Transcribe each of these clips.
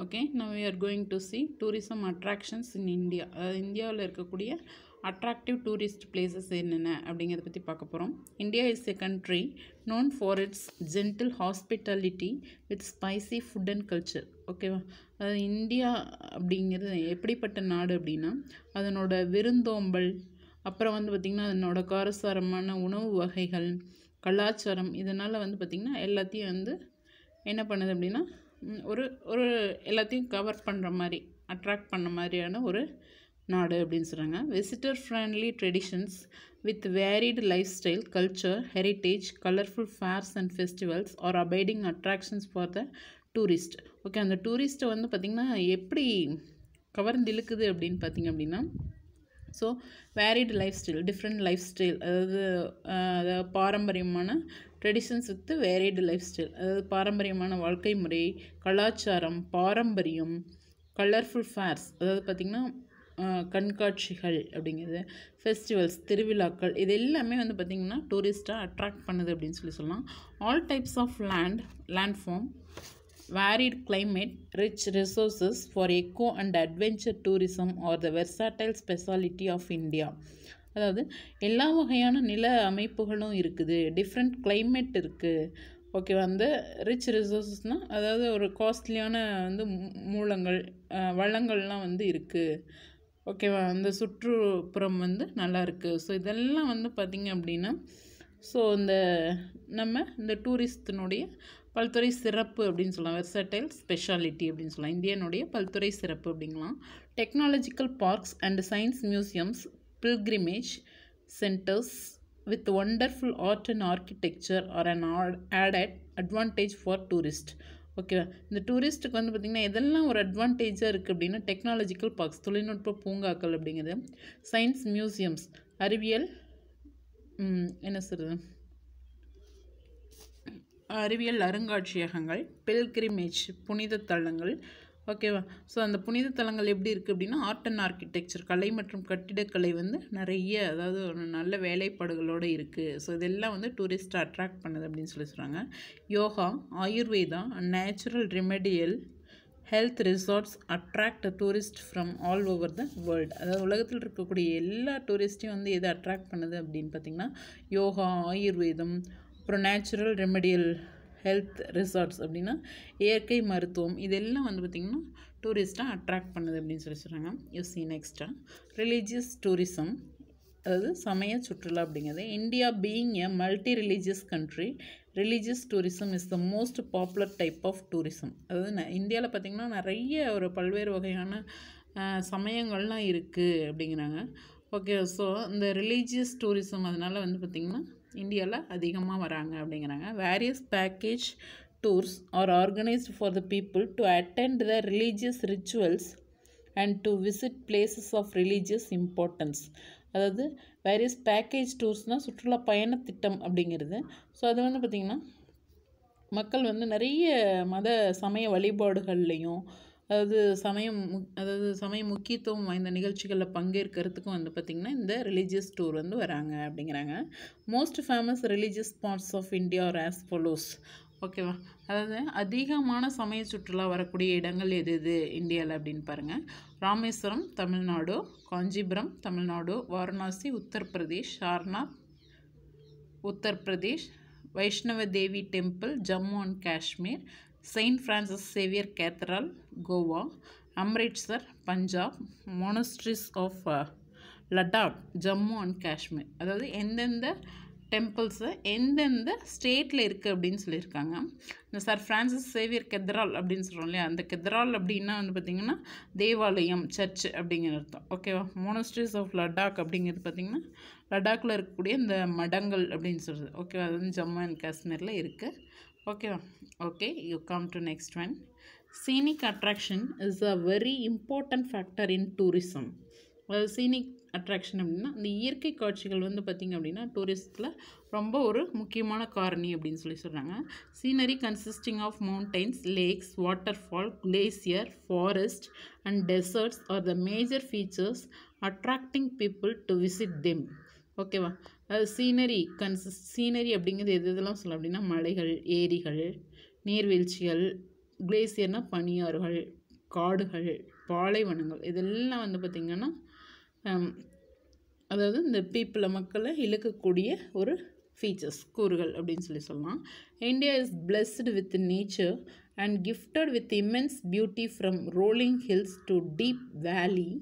Okay, now we are going to see tourism attractions in India. இந்தியாவில் இருக்கக்கூடிய attractive tourist places என்னென்ன அப்படிங்கிறத பற்றி பார்க்க போகிறோம். India is a country known for its gentle hospitality with spicy food and culture. ஓகேவா, அதாவது India அப்படிங்கிறது எப்படிப்பட்ட நாடு அப்படின்னா அதனோட விருந்தோம்பல், அப்புறம் வந்து பார்த்திங்கன்னா அதனோட காரசாரமான உணவு வகைகள், கலாச்சாரம், இதனால் வந்து பார்த்திங்கன்னா எல்லாத்தையும் வந்து என்ன பண்ணுது அப்படின்னா ஒரு ஒரு எல்லாத்தையும் கவர் பண்ணுற மாதிரி, அட்ராக்ட் பண்ண மாதிரியான ஒரு நாடு அப்படின்னு சொல்கிறாங்க. Visitor friendly traditions with varied life style, culture, heritage, colourful fares and festivals R abiding attractions for the tourist. Okay, அந்த டூரிஸ்ட்டை வந்து பார்த்திங்கன்னா எப்படி கவர்ந்து இழுக்குது அப்படின்னு பார்த்திங்க அப்படின்னா, so varied life style, different life style, அதாவது பாரம்பரியமான traditions with varied life style, அதாவது பாரம்பரியமான வாழ்க்கை முறை, கலாச்சாரம், பாரம்பரியம், கலர்ஃபுல் ஃபேர்ஸ், அதாவது பார்த்திங்கன்னா கண்காட்சிகள் அப்படிங்கிறது, ஃபெஸ்டிவல்ஸ், திருவிழாக்கள், இது எல்லாமே வந்து பார்த்திங்கன்னா டூரிஸ்ட்டாக அட்ராக்ட் பண்ணுது அப்படின்னு சொல்லலாம். All types of land form, varied climate, rich resources for eco and adventure tourism are the versatile specialty of India. அதாவது எல்லா வகையான நில அமைப்புகளும் இருக்குது, டிஃப்ரெண்ட் கிளைமேட் இருக்குது. ஓகே, வந்து ரிச் ரிசோர்ஸஸ்னால் அதாவது ஒரு காஸ்ட்லியான வந்து மூலங்கள், வளங்கள்லாம் வந்து இருக்குது. ஓகேவா, அந்த சுற்றுப்புறம் வந்து நல்லா இருக்குது. ஸோ இதெல்லாம் வந்து பார்த்திங்க அப்படின்னா ஸோ இந்த டூரிஸ்டினுடைய பல்துறை சிறப்பு அப்படின்னு சொல்லலாம், வெர்சடைல் ஸ்பெஷாலிட்டி அப்படின்னு சொல்லலாம், இந்தியனுடைய பல்துறை சிறப்பு அப்படிங்கலாம். Technological parks and science museums, pilgrimage centres with wonderful art and architecture are an added advantage for tourist. ஓகேவா, இந்த டூரிஸ்ட்டுக்கு வந்து பார்த்திங்கன்னா எதெல்லாம் ஒரு அட்வான்டேஜாக இருக்குது அப்படின்னா டெக்னாலஜிக்கல் பார்க்ஸ், தொழில்நுட்ப பூங்காக்கள் அப்படிங்கிறது, சயின்ஸ் மியூசியம்ஸ், அறிவியல் அறிவியல் அருங்காட்சியகங்கள், பில்கிரிமேஜ் புனித தலங்கள். ஓகேவா, ஸோ அந்த புனித தலங்கள் எப்படி இருக்குது அப்படின்னா ஆர்ட் அண்ட் ஆர்கிடெக்சர், கலை மற்றும் கட்டிடக்கலை வந்து நிறைய, அதாவது ஒரு நல்ல வேலைப்பாடுகளோடு இருக்குது. ஸோ இதெல்லாம் வந்து டூரிஸ்ட்டை அட்ராக்ட் பண்ணுது அப்படின்னு சொல்கிறாங்க. Yoga, Ayurveda and natural remedial health resorts attract tourist from all over the world. அதாவது உலகத்தில் இருக்கக்கூடிய எல்லா டூரிஸ்ட்டையும் வந்து எது அட்ராக்ட் பண்ணுது அப்படின்னு பார்த்திங்கன்னா யோகா, ஆயுர்வேதம், அப்புறம் நேச்சுரல் ரெமெடியல் ஹெல்த் ரிசார்ட்ஸ் அப்படின்னா இயற்கை மருத்துவம், இதெல்லாம் வந்து பார்த்திங்கன்னா டூரிஸ்ட்டாக அட்ராக்ட் பண்ணுது அப்படின்னு சொல்கிறாங்க. யூசி நெக்ஸ்ட்டாக ரிலீஜியஸ் டூரிசம், அதாவது சமய சுற்றுலா அப்படிங்கிறது. India being a multi religious country, religious tourism is the most popular type of tourism. அதாவது இந்தியாவில் பார்த்திங்கன்னா நிறைய ஒரு பல்வேறு வகையான சமயங்கள்லாம் இருக்குது அப்படிங்கிறாங்க. ஓகே, ஸோ இந்த ரிலீஜியஸ் டூரிசம் அதனால் வந்து பார்த்திங்கன்னா இந்தியாவில் அதிகமாக வராங்க அப்படிங்கிறாங்க. Various package tours are organised for the people to attend the religious rituals and to visit places of religious importance. அதாவது வேரியஸ் பேக்கேஜ் டூர்ஸ்னால் சுற்றுலா பயண திட்டம் அப்படிங்கிறது. ஸோ அது வந்து பார்த்திங்கன்னா மக்கள் வந்து நிறைய மத சமய வழிபாடுகள்லையும், அதாவது சமய முக்கியத்துவம் வாய்ந்த நிகழ்ச்சிகளில் பங்கேற்கிறதுக்கும் வந்து பார்த்திங்கன்னா இந்த ரிலீஜியஸ் டூர் வந்து வராங்க அப்படிங்கிறாங்க. Most famous religious spots of India are as follows. ஓகேவா, அதாவது அதிகமான சமய சுற்றுலா வரக்கூடிய இடங்கள் எது எது இந்தியாவில் அப்படின்னு பாருங்கள். Rameswaram Tamil Nadu, Kanchipuram Tamil Nadu, Varanasi Uttar Pradesh, Sarnath Uttar Pradesh, Vaishno Devi temple Jammu and Kashmir, saint Francis Xavier cathedral Goa, Amritsar Punjab, monasteries of Ladakh Jammu and Kashmir. அதாவது எந்தெந்த டெம்பிள்ஸு எந்தெந்த ஸ்டேட்டில் இருக்குது அப்படின்னு சொல்லியிருக்காங்க. இந்த சார் ஃப்ரான்சிஸ் சேவியர் கெத்ரால் அப்படின்னு சொல்கிறோம் இல்லையா, அந்த கெத்ரால் அப்படின்னா வந்து பார்த்திங்கன்னா தேவாலயம், சர்ச் அப்படிங்கிற அர்த்தம். ஓகேவா, மோனஸ்ட்ரிஸ் ஆஃப் லடாக் அப்படிங்கிறது பார்த்திங்கன்னா லடாக்கில் இருக்கக்கூடிய இந்த மடங்கள் அப்படின்னு சொல்கிறது. ஓகேவா, அது வந்து ஜம்மு அண்ட் காஷ்மீரில் இருக்குது. ஓகேவா, okay, you come to next one. Scenic attraction is a very important factor in tourism. அதாவது சீனிக் அட்ராக்ஷன் அப்படின்னா இந்த இயற்கை காட்சிகள் வந்து பார்த்திங்க அப்படின்னா டூரிஸ்ட்டில் ரொம்ப ஒரு முக்கியமான காரணி அப்படின்னு சொல்கிறாங்க. Scenery consisting of mountains, lakes, waterfall, glacier, forest and deserts are the major features attracting people to visit them. ஓகேவா, அது சீனரி அப்படிங்கிறது எதெல்லாம் சொல்லலாம் அப்படின்னா மலைகள், ஏரிகள், நீர்வீழ்ச்சிகள், கிளேசியர்னால் பனியாறுகள், காடுகள், பாலைவனங்கள் இதெல்லாம் வந்து பார்த்திங்கன்னா அதாவது இந்த மக்களை இழுக்கக்கூடிய ஒரு ஃபீச்சர்ஸ் கூறுகள் அப்படின்னு சொல்லலாம். India is blessed with nature and gifted with immense beauty from rolling hills to deep valley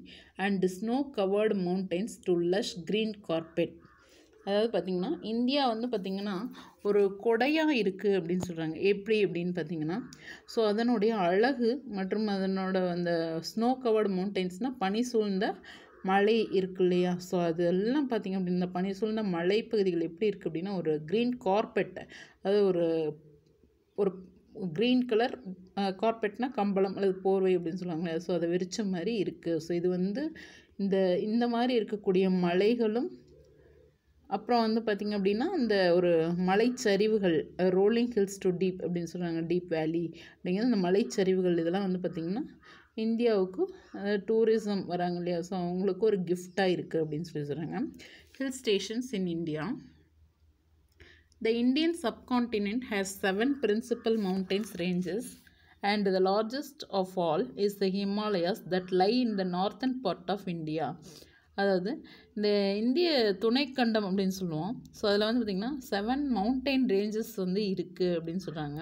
and snow-covered mountains to lush green carpet. அதாவது பார்த்திங்கன்னா இந்தியா வந்து பார்த்திங்கன்னா ஒரு கொடையாக இருக்குது அப்படின்னு சொல்கிறாங்க. எப்படி அப்படின்னு பார்த்திங்கன்னா ஸோ அதனுடைய அழகு மற்றும் அதனோட அந்த ஸ்னோ கவர்டு மவுண்டெயின்ஸ்னால் பனி சூழ்ந்த மலை இருக்கு இல்லையா, ஸோ அதெல்லாம் பார்த்திங்க அப்படின்னா இந்த பனி சூழ்ந்த மலைப்பகுதிகள் எப்படி இருக்குது அப்படின்னா ஒரு க்ரீன் கார்பெட்டை, அதாவது ஒரு க்ரீன் கலர் கார்பெட்னா கம்பளம் அல்லது போர்வை அப்படின்னு சொல்லுவாங்களே, ஸோ அதை விரிச்ச மாதிரி இருக்குது. ஸோ இது வந்து இந்த மாதிரி இருக்கக்கூடிய மலைகளும் அப்புறம் வந்து பார்த்திங்க அப்படின்னா இந்த ஒரு மலைச்சரிவுகள் ரோலிங் ஹில்ஸ் டு டீப் அப்படின்னு சொல்கிறாங்க, டீப் வேலி அப்படிங்கிறது இந்த மலைச்சரிவுகள் இதெல்லாம் வந்து பார்த்திங்கன்னா இந்தியாவுக்கு டூரிசம் வராங்க இல்லையா, ஸோ அவங்களுக்கு ஒரு கிஃப்டாக இருக்குது அப்படின்னு சொல்கிறாங்க. Hill stations in India. The Indian subcontinent has 7 principal mountains ranges and the largest of all is the Himalayas that lie in the northern part of India. அதாவது இந்த இந்திய துணைக்கண்டம் அப்படின்னு சொல்லுவோம். ஸோ அதில் வந்து பார்த்திங்கன்னா 7 மவுண்டைன் ரேஞ்சஸ் வந்து இருக்குது அப்படின்னு சொல்கிறாங்க.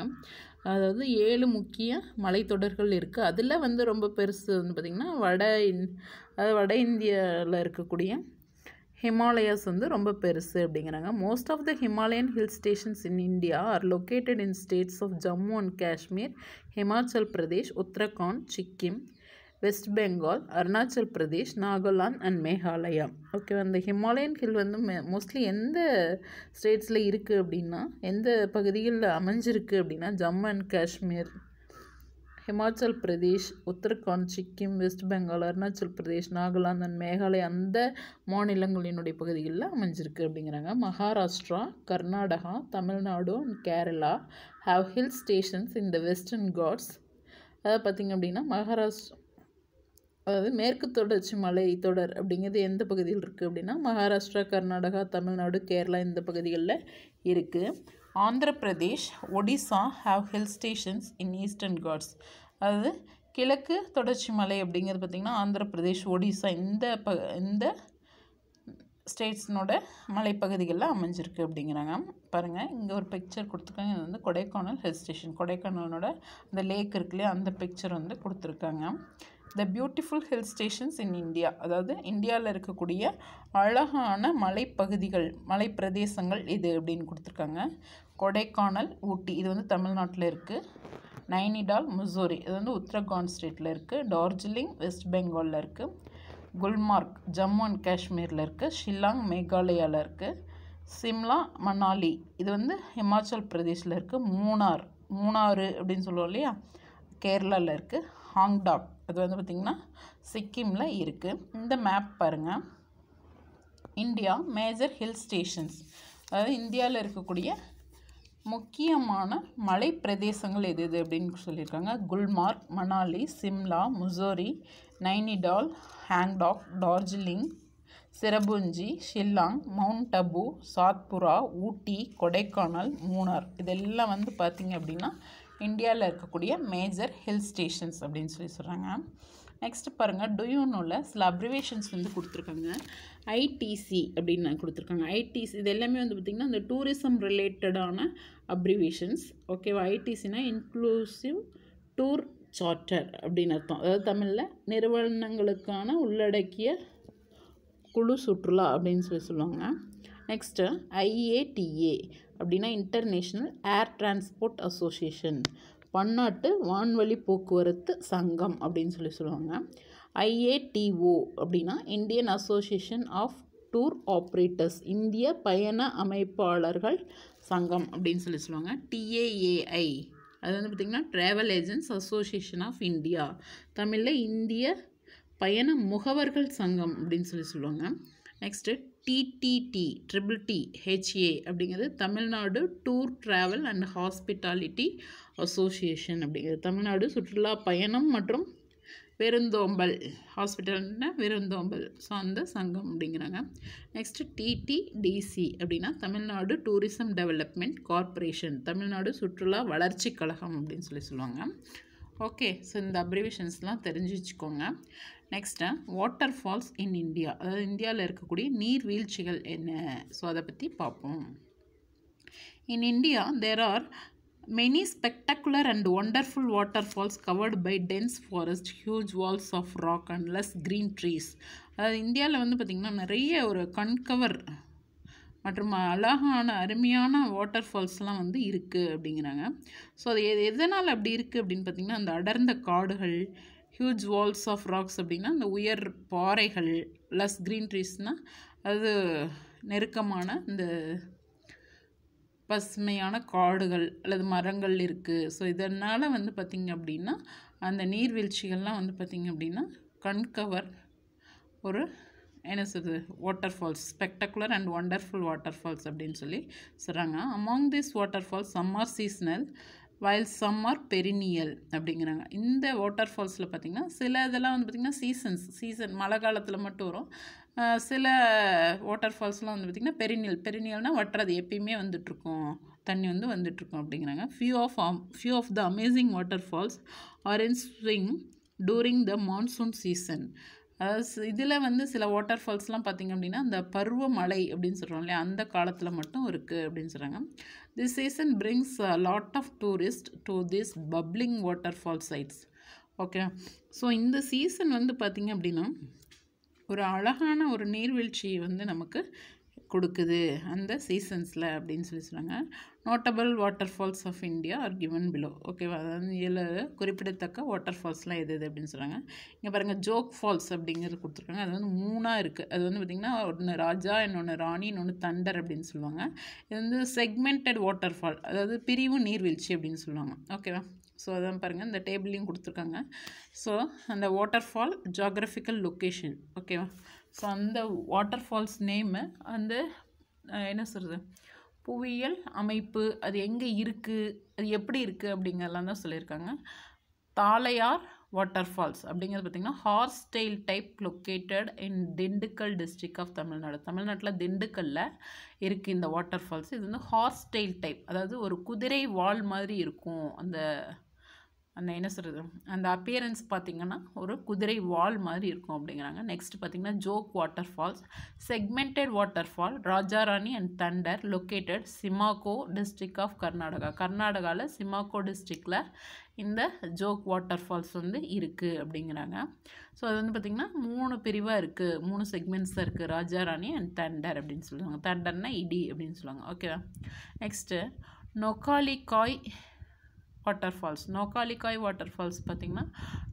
அதாவது 7 முக்கிய மலைத்தொடர்கள் இருக்குது. அதில் வந்து ரொம்ப பெருசு வந்து பார்த்திங்கன்னா வட இந்தியாவில் இருக்கக்கூடிய ஹிமாலயாஸ் வந்து ரொம்ப பெருசு அப்படிங்கிறாங்க. Most of the Himalayan hill stations in India are located in states of Jammu and Kashmir, Himachal Pradesh, Uttarakhand, Sikkim, West Bengal, Arunachal Pradesh, Nagaland and Meghalaya. Okay, அந்த ஹிமாலயன் ஹில் வந்து மோஸ்ட்லி எந்த ஸ்டேட்ஸில் இருக்குது அப்படின்னா, எந்த பகுதிகளில் அமைஞ்சிருக்கு அப்படின்னா ஜம்மு அண்ட் காஷ்மீர், ஹிமாச்சல் பிரதேஷ், உத்தரகாண்ட், சிக்கிம், வெஸ்ட் பெங்கால், அருணாச்சல் பிரதேஷ், நாகாலாந்து அண்ட் மேகாலயா அந்த மாநிலங்களினுடைய பகுதிகளில் அமைஞ்சிருக்கு அப்படிங்கிறாங்க. Maharashtra, Karnataka, Tamil Nadu and Kerala have hill stations in the Western Ghats. அதாவது பார்த்திங்க அப்படின்னா அதாவது மேற்கு தொடர்ச்சி மலை தொடர் அப்படிங்கிறது எந்த பகுதியில் இருக்குது அப்படின்னா மகாராஷ்டிரா, கர்நாடகா, தமிழ்நாடு, கேரளா இந்த பகுதிகளில் இருக்குது. Andhra Pradesh, Odisha have hill stations in Eastern Ghats. அதாவது கிழக்கு தொடர்ச்சி மலை அப்படிங்கிறது பார்த்திங்கன்னா ஆந்திர பிரதேஷ், ஒடிசா இந்த ஸ்டேட்ஸ்னோட மலைப்பகுதிகளில் அமைஞ்சிருக்கு அப்படிங்கிறாங்க. பாருங்கள், இங்கே ஒரு பிக்சர் கொடுத்துருக்காங்க. இது வந்து கொடைக்கானல் ஹில் ஸ்டேஷன், கொடைக்கானலோட அந்த லேக் இருக்கு இல்லையா, அந்த பிக்சர் வந்து கொடுத்துருக்காங்க. The beautiful hill stations in India. அதாவது இந்தியாவில் இருக்கக்கூடிய அழகான மலைப்பகுதிகள், மலைப்பிரதேசங்கள் இது அப்படின்னு கொடுத்துருக்காங்க. கொடைக்கானல், ஊட்டி இது வந்து தமிழ்நாட்டில் இருக்குது. நைனிடால், முசோரி இது வந்து உத்தரகாண்ட் ஸ்டேட்டில் இருக்குது. டார்ஜிலிங் வெஸ்ட் பெங்காலில் இருக்குது. குல்மார்க் ஜம்மு அண்ட் காஷ்மீரில் இருக்குது. ஷில்லாங் மேகாலயாவில் இருக்குது. சிம்லா, மணாலி இது வந்து ஹிமாச்சல் பிரதேஷில் இருக்குது. மூணாறு அப்படின்னு சொல்லுவோம் இல்லையா, கேரளாவில் இருக்குது. ஹாங்டாக் அது வந்து பார்த்திங்கன்னா சிக்கிமில் இருக்குது. இந்த மேப் பாருங்கள். இந்தியா மேஜர் ஹில் ஸ்டேஷன்ஸ், அதாவது இந்தியாவில் இருக்கக்கூடிய முக்கியமான மலை பிரதேசங்கள் எது அப்படின்னு சொல்லியிருக்காங்க. குல்மார்க், மணாலி, சிம்லா, முசோரி, நைனிடால், ஹாங்டாக், டார்ஜிலிங், சிரபுஞ்சி, ஷில்லாங், மவுண்ட் அபு, சாத்புரா, ஊட்டி, கொடைக்கானல், மூணார் இதெல்லாம் வந்து பார்த்திங்க அப்படின்னா இந்தியாவில் இருக்கக்கூடிய மேஜர் ஹில் ஸ்டேஷன்ஸ் அப்படின்னு சொல்கிறாங்க. நெக்ஸ்ட்டு பாருங்கள், டுயூனோவில் சில அப்ரிவேஷன்ஸ் வந்து கொடுத்துருக்காங்க. ஐடிசி அப்படின்னு கொடுத்துருக்காங்க. ஐடிசி இது எல்லாமே வந்து பார்த்திங்கன்னா இந்த டூரிசம் ரிலேட்டடான அப்ரிவேஷன்ஸ். ஓகேவா, ஐடிசினா இன்க்ளூசிவ் டூர் சார்ட்டர் அப்படின்னு அர்த்தம். அதாவது தமிழில் நிறுவனங்களுக்கான உள்ளடக்கிய குழு சுற்றுலா அப்படின்னு சொல்லுவாங்க. நெக்ஸ்ட்டு ஐஏடிஏ அப்படின்னா இன்டர்நேஷ்னல் ஏர் டிரான்ஸ்போர்ட் அசோசியேஷன், பன்னாட்டு வான்வழி போக்குவரத்து சங்கம் அப்படின்னு சொல்லுவாங்க. ஐஏடிஓ அப்படின்னா Indian association of tour operators, இந்திய பயண அமைப்பாளர்கள் சங்கம் அப்படின்னு சொல்லுவாங்க. டிஏஏஐ அது வந்து பார்த்திங்கன்னா travel agents association of India, தமிழில் இந்திய பயண முகவர்கள் சங்கம் அப்படின்னு சொல்லுவாங்க. நெக்ஸ்ட்டு டிடிடி HA அப்படிங்கிறது Tamil Nadu tour travel and hospitality association அப்படிங்கிறது தமிழ்நாடு சுற்றுலா பயணம் மற்றும் விருந்தோம்பல், ஹாஸ்பிட்டல்னா விருந்தோம்பல், ஸோ அந்த சங்கம் அப்படிங்கிறாங்க. நெக்ஸ்ட்டு டிடிடிசி அப்படின்னா Tamil Nadu tourism development corporation, Tamil Nadu சுற்றுலா வளர்ச்சி கழகம் அப்படின்னு சொல்லுவாங்க. ஓகே, ஸோ இந்த அப்ரிவேஷன்ஸ்லாம் தெரிஞ்சு வச்சுக்கோங்க. Next waterfalls in India, அதாவது இந்தியாவில் இருக்கக்கூடிய நீர்வீழ்ச்சிகள் என்ன, ஸோ அதை பற்றி பார்ப்போம். In India there are many spectacular and wonderful waterfalls covered by dense forest, huge walls of rock and less green trees. அதாவது இந்தியாவில் வந்து பார்த்திங்கன்னா நிறைய ஒரு கண்கவர் மற்றும் அழகான அருமையான வாட்டர் ஃபால்ஸ்லாம் வந்து இருக்குது அப்படிங்கிறாங்க. ஸோ அது எதனால் அப்படி இருக்குது அப்படின்னு பார்த்திங்கன்னா, அந்த அடர்ந்த காடுகள், ஹியூஜ் வால்ஸ் ஆஃப் ராக்ஸ் அப்படின்னா அந்த உயர் பாறைகள், லெஸ் க்ரீன் ட்ரீஸ்னால் அது நெருக்கமான இந்த பசுமையான காடுகள் அல்லது மரங்கள் இருக்குது. ஸோ இதனால் வந்து பார்த்திங்க அப்படின்னா அந்த நீர்வீழ்ச்சிகள்லாம் வந்து பார்த்திங்க அப்படின்னா கண்கவர் ஒரு என்ன சொல்கிறது waterfalls, spectacular and wonderful waterfalls அப்படின்னு சொல்லி சொல்கிறாங்க. Among this waterfalls some are seasonal while some are perennial அப்படிங்கிறாங்க. இந்த வாட்டர் ஃபால்ஸில் பார்த்திங்கன்னா சில இதெல்லாம் வந்து பார்த்திங்கன்னா சீசன் மழை காலத்தில் மட்டும் வரும். சில வாட்டர் ஃபால்ஸ்லாம் வந்து பார்த்திங்கன்னா பெரினியல்னால் வட்டுறது எப்பயுமே வந்துட்டுருக்கும், தண்ணி வந்து வந்துட்டுருக்கும் அப்படிங்கிறாங்க. Few of the amazing waterfalls are in swing during the monsoon season. அதாவது இதில் வந்து சில வாட்டர் ஃபால்ஸ்லாம் பார்த்திங்க அப்படின்னா அந்த பருவமழை அப்படின்னு சொல்கிறோம் இல்லையா, அந்த காலத்தில் மட்டும் இருக்குது அப்படின்னு சொல்கிறாங்க. This season brings a lot of tourist to this bubbling waterfall sites. Okay, so இந்த சீசன் வந்து பார்த்திங்க அப்படின்னா ஒரு அழகான ஒரு நீர்வீழ்ச்சியை வந்து நமக்கு கொடுக்குது அந்த சீசன்ஸில் அப்படின்னு சொல்லி சொல்கிறாங்க. Notable waterfalls of India are given below. ஓகேவா, அதாவது இதில் குறிப்பிடத்தக்க வாட்டர் ஃபால்ஸ்லாம் எது அப்படின்னு சொல்கிறாங்க. இங்கே பாருங்கள், ஜோக் ஃபால்ஸ் அப்படிங்கிறது கொடுத்துருக்காங்க. அது வந்து 3 இருக்குது. அது வந்து பார்த்திங்கன்னா ஒன்று ராஜா, இன்னொன்று ராணி, இன்னொன்று தண்டர் அப்படின்னு சொல்லுவாங்க. இது வந்து செக்மெண்டட் வாட்டர் ஃபால், அதாவது பிரிவு நீர்வீழ்ச்சி அப்படின்னு சொல்லுவாங்க. ஓகேவா, ஸோ அதான் பாருங்கள் இந்த டேபிளையும் கொடுத்துருக்காங்க. ஸோ அந்த வாட்டர் ஃபால் ஜியாகிரபிக்கல் லொக்கேஷன். ஓகேவா, ஸோ அந்த வாட்டர் ஃபால்ஸ் நேமு அந்த என்ன சொல்கிறது புவியியல் அமைப்பு, அது எங்கே இருக்குது, அது எப்படி இருக்குது அப்படிங்கிறலாம் தான் சொல்லியிருக்காங்க. தாளையார் வாட்டர் ஃபால்ஸ் அப்படிங்கிறது பார்த்திங்கன்னா horse tail type located in Dindigul district of Tamil Nadu. தமிழ்நாட்டில் திண்டுக்கல்லில் இருக்குது இந்த வாட்டர் ஃபால்ஸ். இது வந்து ஹார்ஸ் டெயில் டைப், அதாவது ஒரு குதிரை வால் மாதிரி இருக்கும். அந்த என்ன சொல்கிறது அந்த அப்பியரன்ஸ் பார்த்திங்கன்னா ஒரு குதிரை வால் மாதிரி இருக்கும் அப்படிங்கிறாங்க. நெக்ஸ்ட் பார்த்திங்கன்னா Jog waterfalls, segmented waterfall, Raja Rani and thunder located Shimoga district of Karnataka. கர்நாடகாவில் சிமாகோ டிஸ்ட்ரிக்டில் இந்த ஜோக் வாட்டர் ஃபால்ஸ் வந்து இருக்குது அப்படிங்கிறாங்க. ஸோ அது வந்து பார்த்திங்கன்னா 3 பிரிவாக இருக்குது, 3 செக்மெண்ட்ஸாக இருக்குது, ராஜாராணி அண்ட் தண்டர் அப்படின்னு சொல்லுவாங்க. தண்டர்னா இடி அப்படின்னு சொல்லுவாங்க. ஓகேவா, next Nohkalikai waterfalls. Nohkalikai waterfalls பார்த்திங்கன்னா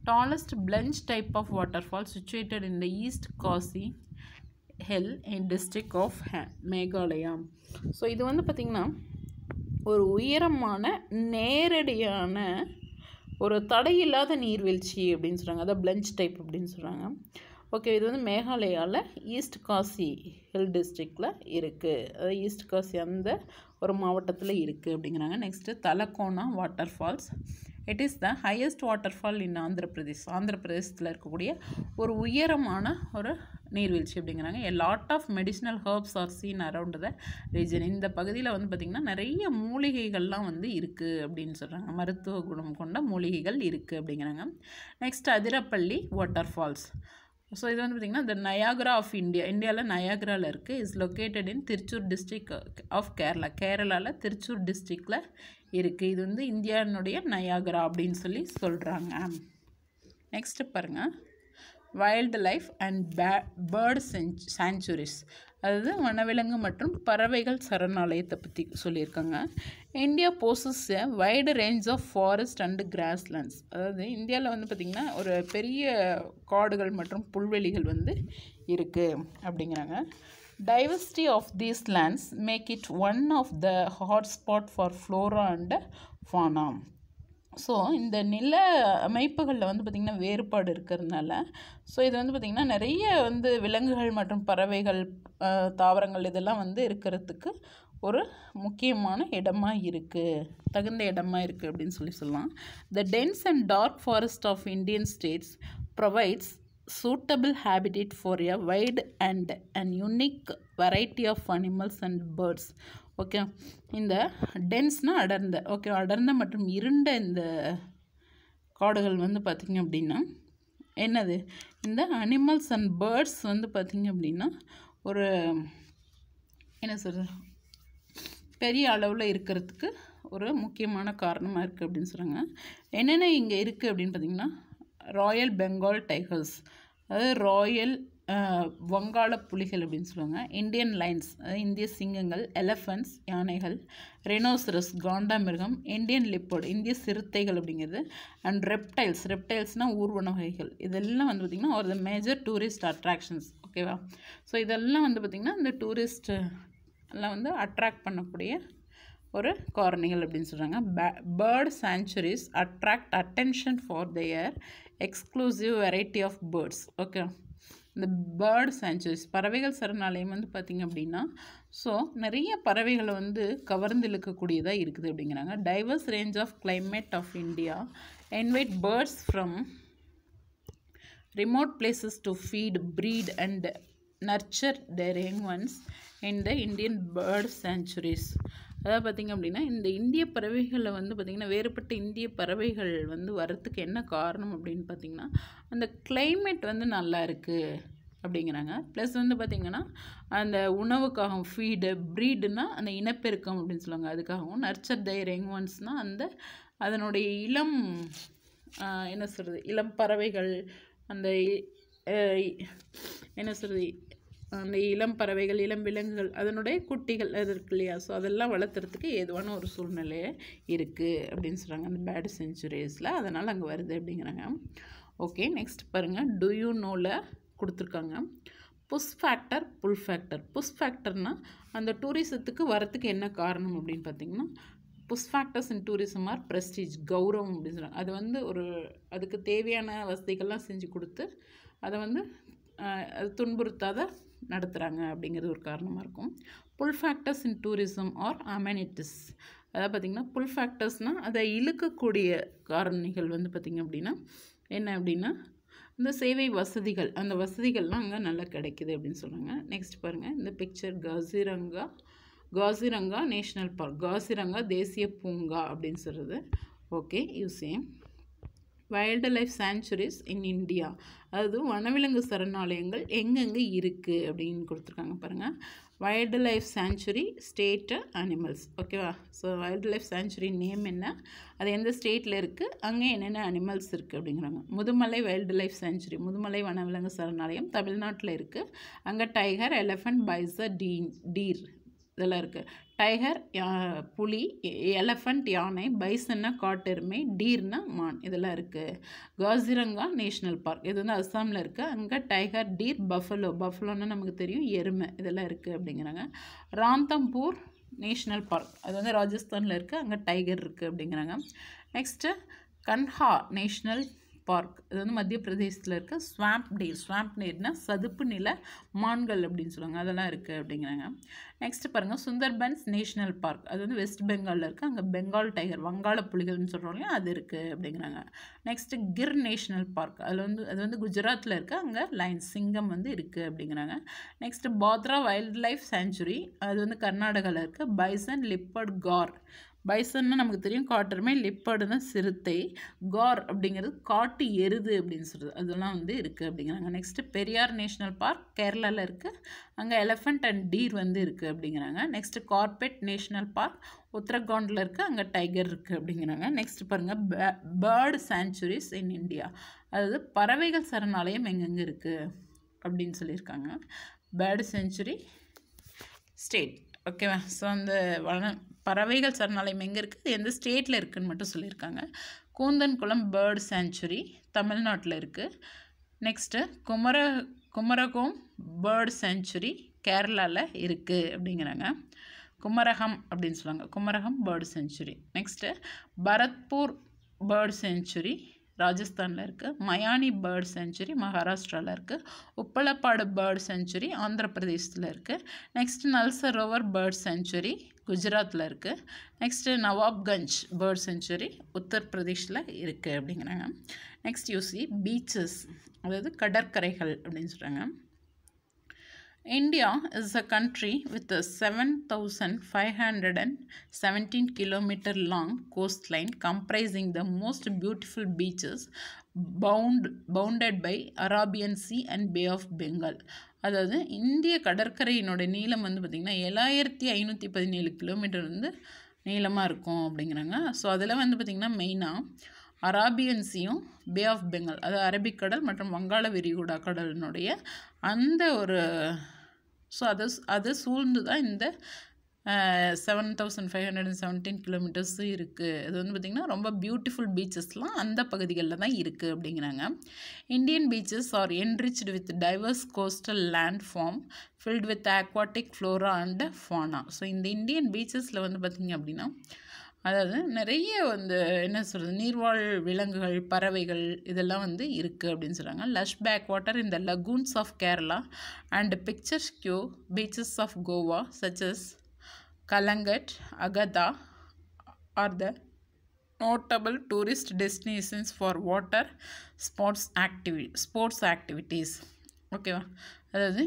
tallest plunge type of waterfalls situated in the east Khasi hill in district of Meghalaya. So இது வந்து பார்த்திங்கன்னா ஒரு உயரமான நேரடியான ஒரு தடையில்லாத நீர்வீழ்ச்சி அப்படின்னு சொல்கிறாங்க. அதான் பிளஞ்ச் டைப் அப்படின்னு சொல்கிறாங்க. ஓகே, இது வந்து மேகாலயாவில் ஈஸ்ட் காசி ஹில் டிஸ்ட்ரிக்டில் இருக்குது. அதாவது ஈஸ்ட் காசி அந்த ஒரு மாவட்டத்தில் இருக்குது அப்படிங்கிறாங்க. Next Talakona waterfalls. It is the highest waterfall in Andhra Pradesh. Andhra பிரதேசத்தில் இருக்கக்கூடிய ஒரு உயரமான ஒரு நீர்வீழ்ச்சி அப்படிங்கிறாங்க. A lot of medicinal herbs are seen around the region. இந்த பகுதியில் வந்து பார்த்திங்கன்னா நிறைய மூலிகைகள்லாம் வந்து இருக்குது அப்படின்னு சொல்கிறாங்க. மருத்துவ குணம் கொண்ட மூலிகைகள் இருக்குது அப்படிங்கிறாங்க. Next Athirappilly waterfalls. So இது வந்து பார்த்திங்கன்னா த நயாகரா ஆஃப் இந்தியா. இந்தியாவில் நயாகராவில் இருக்குது. Is located in Thrissur district of Kerala. கேரளாவில் திருச்சூர் டிஸ்ட்ரிக்டில் இருக்குது. இது வந்து இந்தியாவினுடைய நயாகரா அப்படின்னு சொல்லி சொல்கிறாங்க. நெக்ஸ்ட்டு பாருங்கள், wildlife and bird sanctuaries, அதாவது வனவிலங்கு மற்றும் பறவைகள் சரணாலயத்தை பற்றி சொல்லியிருக்காங்க. India poses a wide range of forest and grasslands. அதாவது இந்தியாவில் வந்து பார்த்திங்கன்னா ஒரு பெரிய காடுகள் மற்றும் புல்வெளிகள் வந்து இருக்குது அப்படிங்கிறாங்க. Diversity of these lands make it one of the hotspot for flora and fauna. So இந்த நில அமைப்புகளில் வந்து பார்த்திங்கன்னா வேறுபாடு இருக்கிறதுனால ஸோ இது வந்து பார்த்திங்கன்னா நிறைய வந்து விலங்குகள் மற்றும் பறவைகள், தாவரங்கள் இதெல்லாம் வந்து இருக்கிறதுக்கு ஒரு முக்கியமான இடமா இருக்குது, தகுந்த இடமா இருக்குது அப்படின்னு சொல்லலாம். The dense and dark forest of Indian states provides suitable habitat for a wide and an unique variety of animals and birds. Okay, இந்த டென்ஸ்னால் அடர்ந்த, ஓகே, அடர்ந்த மற்றும் இருண்ட இந்த காடுகள் வந்து பார்த்திங்க அப்படின்னா என்னது, இந்த அனிமல்ஸ் அண்ட் பேர்ட்ஸ் வந்து பார்த்திங்க அப்படின்னா ஒரு என்ன சொல்கிறது, பெரிய அளவில் இருக்கிறதுக்கு ஒரு முக்கியமான காரணமாக இருக்குது அப்படின்னு சொல்கிறாங்க. என்னென்ன இங்கே இருக்குது அப்படின்னு பார்த்திங்கன்னா, ராயல் பெங்கால் டைகர்ஸ், அதாவது ராயல் வங்காள புலிகள் அப்படின்னு சொல்லுவாங்க, இந்தியன் லைன்ஸ் அதாவது இந்திய சிங்கங்கள், எலஃபண்ட்ஸ் யானைகள், ரெனோசரஸ் காண்டாமிருகம், இந்தியன் லிப்பர்டு இந்திய சிறுத்தைகள் அப்படிங்கிறது, அண்ட் ரெப்டைல்ஸ்னால் ஊர்வன வகைகள். இதெல்லாம் வந்து பார்த்திங்கன்னா ஒரு மேஜர் டூரிஸ்ட் அட்ராக்ஷன்ஸ். ஓகேவா? ஸோ இதெல்லாம் வந்து பார்த்திங்கன்னா இந்த டூரிஸ்ட் எல்லாம் வந்து அட்ராக்ட் பண்ணக்கூடிய ஒரு காரணிகள் அப்படின்னு சொல்கிறாங்க. Bird sanctuaries attract attention for their exclusive variety of birds. Okay, இந்த பேர்ட் சாங்சுரிஸ் பறவைகள் சரணாலயம் வந்து பார்த்திங்க அப்படின்னா ஸோ நிறைய பறவைகளை வந்து கவர்ந்து இழுக்கக்கூடியதாக இருக்குது அப்படிங்கிறாங்க. Diverse range of climate of India invite birds from remote places to feed, breed and nurture their young ones in the Indian bird sanctuaries. அதாவது பார்த்திங்க அப்படின்னா இந்த இந்திய பறவைகளை வந்து பார்த்திங்கன்னா வேறுபட்ட இந்திய பறவைகள் வந்து வரத்துக்கு என்ன காரணம் அப்படின்னு பார்த்திங்கன்னா அந்த கிளைமேட் வந்து நல்லா இருக்குது அப்படிங்கிறாங்க. ப்ளஸ் வந்து பார்த்திங்கன்னா அந்த உணவுக்காகவும், ஃபீடு, ப்ரீடுனா அந்த இனப்பெருக்கம் அப்படின்னு சொல்லுவாங்க, அதுக்காகவும், நர்ச்சர் தேர் யங் ஒன்ஸ்னால் அந்த அதனுடைய இளம் என்ன சொல்கிறது, இளம் பறவைகள், அந்த என்ன சொல்கிறது, அந்த இளம் பறவைகள், இளம் விலங்குகள், அதனுடைய குட்டிகள் அது இருக்கு இல்லையா, ஸோ அதெல்லாம் வளர்த்துறதுக்கு ஏதுவான ஒரு சூழ்நிலையே இருக்குது அப்படின்னு சொல்கிறாங்க அந்த பேர்ட் செஞ்சுரிஸில். அதனால் அங்கே வருது அப்படிங்கிறாங்க. ஓகே, நெக்ஸ்ட் பாருங்கள், டு யூ நோவில் கொடுத்துருக்காங்க push factor, pull factor. Push ஃபேக்டர்னால் அந்த டூரிசத்துக்கு வரத்துக்கு என்ன காரணம் அப்படின்னு பார்த்திங்கன்னா push factors in tourism are prestige, கௌரவம் அப்படின்னு சொல்கிறாங்க. அது வந்து ஒரு அதுக்கு தேவையான வசதிகள்லாம் செஞ்சு கொடுத்து அதை வந்து அது துன்புறுத்தாத நடத்துகிறாங்க அப்படிங்கிறது ஒரு காரணமாக இருக்கும். Pull factors in tourism are amenities, அதாவது பார்த்திங்கன்னா புல் ஃபேக்டர்ஸ்னால் அதை இழுக்கக்கூடிய காரணிகள் வந்து பார்த்திங்க அப்படின்னா என்ன அப்படின்னா இந்த சேவை வசதிகள், அந்த வசதிகள்லாம் அங்கே நல்லா கிடைக்குது அப்படின்னு சொல்கிறாங்க. நெக்ஸ்ட் பாருங்கள், இந்த picture Kaziranga national park, Kaziranga தேசிய பூங்கா அப்படின்னு சொல்கிறது. Okay, you same wildlife sanctuaries in India, அதாவது வனவிலங்கு சரணாலயங்கள் எங்கெங்கே இருக்குது அப்படின்னு கொடுத்துருக்காங்க பாருங்கள். Wildlife sanctuary, state, animals. ஓகேவா? So wildlife sanctuary name என்ன, அது எந்த ஸ்டேட்டில் இருக்குது, அங்கே என்னென்ன அனிமல்ஸ் இருக்குது அப்படிங்கிறாங்க. Mudumalai wild life sanctuary, Mudumalai வனவிலங்கு சரணாலயம் தமிழ்நாட்டில் இருக்குது. அங்கே டைகர், எலஃபண்ட், பைசர், டீர் இதெல்லாம் இருக்குது. டைகர் புலி, எலஃபண்ட் யானை, பைசன்னா காட்டெருமை, டீர்னா மான், இதெல்லாம் இருக்குது. காசிரங்கா நேஷ்னல் பார்க், இது வந்து அஸ்ஸாமில் இருக்குது. அங்கே டைகர், டீர், பஃபலோன்னா நமக்கு தெரியும் எருமை, இதெல்லாம் இருக்குது அப்படிங்கிறாங்க. ராந்தம்பூர் நேஷ்னல் பார்க், அது வந்து ராஜஸ்தானில் இருக்குது. அங்கே டைகர் இருக்குது அப்படிங்கிறாங்க. நெக்ஸ்ட்டு கன்ஹா நேஷ்னல் பார்க், இது வந்து மத்திய பிரதேசத்தில் இருக்குது. ஸ்வாம்ப் டீர்னா சதுப்பு நில மான்கள் அப்படின்னு சொல்லுவாங்க, அதெல்லாம் இருக்குது அப்படிங்கிறாங்க. நெக்ஸ்ட்டு பாருங்கள், சுந்தர்பன்ஸ் நேஷ்னல் பார்க், அது வந்து வெஸ்ட் பெங்காலில் இருக்குது. அங்கே பெங்கால் டைகர், வங்காள புலிகள்னு சொல்கிறோம் இல்லையா, அது இருக்குது அப்படிங்கிறாங்க. நெக்ஸ்ட்டு கிர் நேஷ்னல் பார்க், அது வந்து குஜராத்தில் இருக்குது. அங்கே லைன், சிங்கம் வந்து இருக்குது அப்படிங்கிறாங்க. Next Bhadra wildlife sanctuary, அது வந்து கர்நாடகாவில் இருக்குது. Bison, லிப்பர்ட், car. பைசன்னா நமக்கு தெரியும் காட்டெருமை, லிப்பர்டுனா சிறுத்தை, கார் அப்படிங்கிறது காட்டு எருது அப்படின்னு சொல்கிறது, அதெல்லாம் வந்து இருக்குது அப்படிங்கிறாங்க. நெக்ஸ்ட்டு பெரியார் நேஷ்னல் பார்க் கேரளாவில் இருக்குது. அங்கே எலஃபண்ட் அண்ட் டீர் வந்து இருக்குது அப்படிங்கிறாங்க. நெக்ஸ்ட்டு கார்பெட் நேஷ்னல் பார்க் உத்தரகாண்டில் இருக்குது. அங்கே டைகர் இருக்குது அப்படிங்கிறாங்க. நெக்ஸ்ட் பாருங்கள், பேர்டு சாங்சுரிஸ் இன் இந்தியா, அதாவது பறவைகள் சரணாலயம் எங்கெங்கே இருக்குது அப்படின்னு சொல்லியிருக்காங்க. Bird sanctuary state. ஓகேவா? ஸோ அந்த பறவைகள் சரணாலயம் எங்கே இருக்குது, எந்த ஸ்டேட்டில் இருக்குதுன்னு மட்டும் சொல்லியிருக்காங்க. கூந்தன்குளம் பேர்டு சாங்சுரி தமிழ்நாட்டில் இருக்குது. நெக்ஸ்ட்டு குமரகோம் பேர்டு சாங்சுரி கேரளாவில் இருக்குது அப்படிங்கிறாங்க. குமரகம் அப்படின்னு சொல்லுவாங்க, Kumarakom bird sanctuary. Next Bharatpur bird sanctuary ராஜஸ்தானில் இருக்குது. மயானி பேர்டு சாங்சுரி மகாராஷ்டிராவில் இருக்குது. உப்பலப்பாடு பேர்டு சாங்சுரி ஆந்திர பிரதேசத்தில் இருக்குது. நெக்ஸ்ட்டு நல்சரோவர் பேர்டு சாங்சுரி குஜராத்தில் இருக்குது. நெக்ஸ்ட்டு நவாப்கஞ்ச் பேர்டு சாங்சுரி உத்தரப்பிரதேஷில் இருக்குது அப்படிங்கிறாங்க. நெக்ஸ்ட் யூசி பீச்சஸ், அதாவது கடற்கரைகள் அப்படின்னு சொல்கிறாங்க. India is a country with a 7,517 kilometer long coastline comprising the most beautiful beaches bounded by Arabian Sea and Bay of Bengal. அதாவது இந்திய கடற்கரையினோட நீளம் வந்து பார்த்திங்கன்னா 7517 கிலோமீட்டர் வந்து நீளமாக இருக்கும் அப்படிங்கிறாங்க. ஸோ அதில் வந்து பார்த்திங்கன்னா மெயினாக அராபியன் சீயும் பே ஆஃப் பெங்கால், அதாவது அரபிக்கடல் மற்றும் வங்காள விரிகுடா கடலினுடைய அந்த ஒரு ஸோ அது சூழ்ந்து தான் இந்த 7,517 கிலோமீட்டர்ஸ் இருக்குது. இது வந்து பார்த்திங்கன்னா ரொம்ப பியூட்டிஃபுல் பீச்சஸ்லாம் அந்த பகுதிகளில் தான் இருக்குது அப்படிங்கிறாங்க. Indian beaches are enriched with diverse coastal landform filled with aquatic flora and fauna. So இந்த இந்தியன் பீச்சஸில் வந்து பார்த்திங்க அப்படின்னா அதாவது நிறைய வந்து என்ன சொல்கிறது, நீர்வாழ் விலங்குகள், பறவைகள் இதெல்லாம் வந்து இருக்குது அப்படின்னு சொல்கிறாங்க. லஷ் பேக் வாட்டர் இந்த lagoons of Kerala and picturesque beaches of Goa such as Calangute, Aguada are the notable tourist destinations for water sports activities. ஓகேவா, அதாவது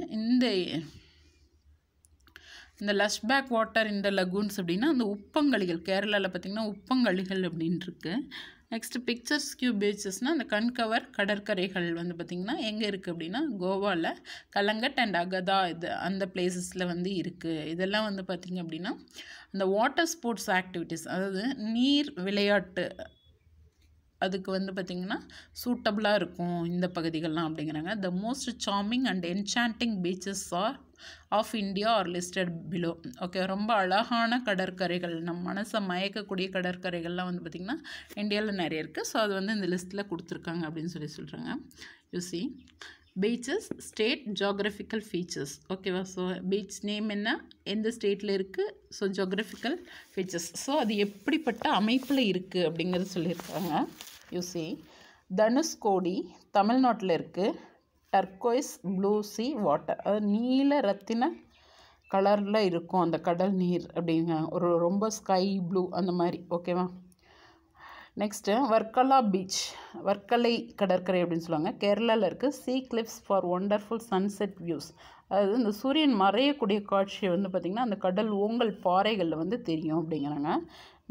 இந்த லஷ் பேக் வாட்டர் இந்த லகூன்ஸ் அப்படின்னா அந்த உப்பங்கழிகள், கேரளாவில் பார்த்திங்கன்னா உப்பங்கழிகள் அப்படின்னு இருக்குது. நெக்ஸ்ட்டு பிக்சர்ஸ்க்யூ பீச்சஸ்னால் அந்த கண்கவர் கடற்கரைகள் வந்து பார்த்திங்கன்னா எங்கே இருக்குது அப்படின்னா கோவாவில் கலங்கட் அண்ட் அகதா அந்த பிளேசஸில் வந்து இருக்குது. இதெல்லாம் வந்து பார்த்திங்க அப்படின்னா அந்த வாட்டர் ஸ்போர்ட்ஸ் ஆக்டிவிட்டீஸ், அதாவது நீர் விளையாட்டு, அதுக்கு வந்து பார்த்திங்கன்னா சூட்டபுளாக இருக்கும் இந்த பகுதிகள்லாம் அப்படிங்கிறாங்க. The most charming and enchanting beaches of India are listed below. Okay, ரொம்ப அழகான கடற்கரைகள், நம் மனசை மயக்கக்கூடிய கடற்கரைகள்லாம் வந்து பார்த்திங்கன்னா இந்தியாவில் நிறைய இருக்குது. ஸோ அது வந்து இந்த லிஸ்ட்டில் கொடுத்துருக்காங்க அப்படின்னு சொல்கிறாங்க. You see beaches state geographical features. ஓகேவா, ஸோ பீச் நேம் என்ன, எந்த ஸ்டேட்டில் இருக்குது, ஸோ ஜியோகிராஃபிக்கல் ஃபீச்சர்ஸ், ஸோ அது எப்படிப்பட்ட அமைப்பில் இருக்குது அப்படிங்கிறது சொல்லியிருக்காங்க. யூசி தனுஷ்கோடி தமிழ்நாட்டில் இருக்குது. டர்கோய்ஸ் ப்ளூ சி வாட்டர், அது நீல ரத்தின கலரில் இருக்கும் அந்த கடல் நீர் அப்படிங்க, ஒரு ரொம்ப ஸ்கை ப்ளூ அந்த மாதிரி. ஓகேவா, நெக்ஸ்ட்டு வர்க்கலா பீச், வர்க்கலை கடற்கரை அப்படின்னு சொல்லுவாங்க, கேரளாவில் இருக்குது. Sea cliffs for wonderful sunset views, அதாவது இந்த சூரியன் மறையக்கூடிய காட்சியை வந்து பார்த்திங்கன்னா அந்த கடல் ஓங்கல் பாறைகளில் வந்து தெரியும் அப்படிங்கிறாங்க.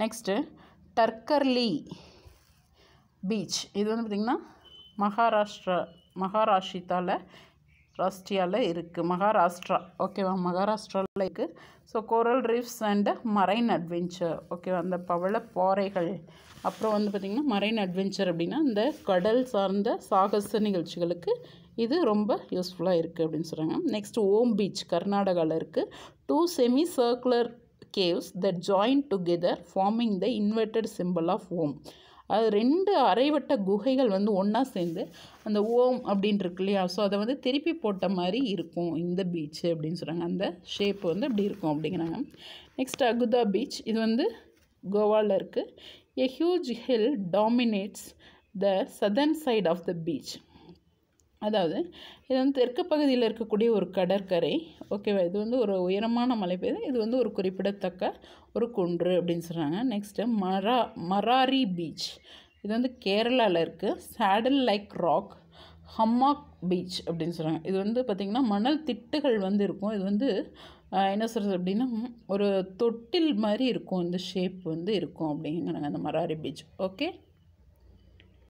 நெக்ஸ்ட்டு டர்கர்லி பீச், இது வந்து பார்த்திங்கன்னா மகாராஷ்டிராவில் இருக்குது. மகாராஷ்டிரா, ஓகேவா, மகாராஷ்டிராவில் இருக்குது. So coral reefs and marine adventure. ஓகேவா, அந்த பவள பாறைகள், அப்புறம் வந்து பார்த்திங்கன்னா மரைன் அட்வென்ச்சர் அப்படின்னா இந்த கடல் சார்ந்த சாகச நிகழ்ச்சிகளுக்கு இது ரொம்ப யூஸ்ஃபுல்லாக இருக்குது அப்படின்னு சொல்கிறாங்க. நெக்ஸ்ட் ஓம் பீச் கர்நாடகாவில் இருக்குது. 2 semicircular caves that join together forming the inverted symbol of Om. அது 2 அரைவட்ட குகைகள் வந்து ஒன்றா சேர்ந்து அந்த ஓம் அப்படின்னு இருக்கு இல்லையா, ஸோ அதை வந்து திருப்பி போட்ட மாதிரி இருக்கும் இந்த பீச்சு அப்படின்னு சொல்கிறாங்க. அந்த ஷேப் வந்து அப்படி இருக்கும் அப்படிங்கிறாங்க. நெக்ஸ்ட் அகுதா பீச், இது வந்து கோவாவில் இருக்குது. A huge hill dominates the southern side of the beach. அதாவது இது வந்து தெற்கு பகுதியில் இருக்கக்கூடிய ஒரு கடற்கரை. ஓகேவா, இது வந்து ஒரு உயரமான மலைப்பகுதி, இது வந்து ஒரு குறிப்பிடத்தக்க ஒரு குன்று அப்படின்னு சொல்கிறாங்க. நெக்ஸ்ட்டு மராரி பீச், இது வந்து கேரளாவில் இருக்குது. சேடல் லைக் ராக் ஹம்மாக் பீச் அப்படின்னு சொல்கிறாங்க. இது வந்து பார்த்திங்கன்னா மணல் திட்டுகள் வந்து இருக்கும். இது வந்து என்ன சொல்கிறது அப்படின்னா ஒரு தொட்டில் மாதிரி இருக்கும், இந்த ஷேப் வந்து இருக்கும் அப்படிங்கிறாங்க அந்த மராரி பீச். ஓகே.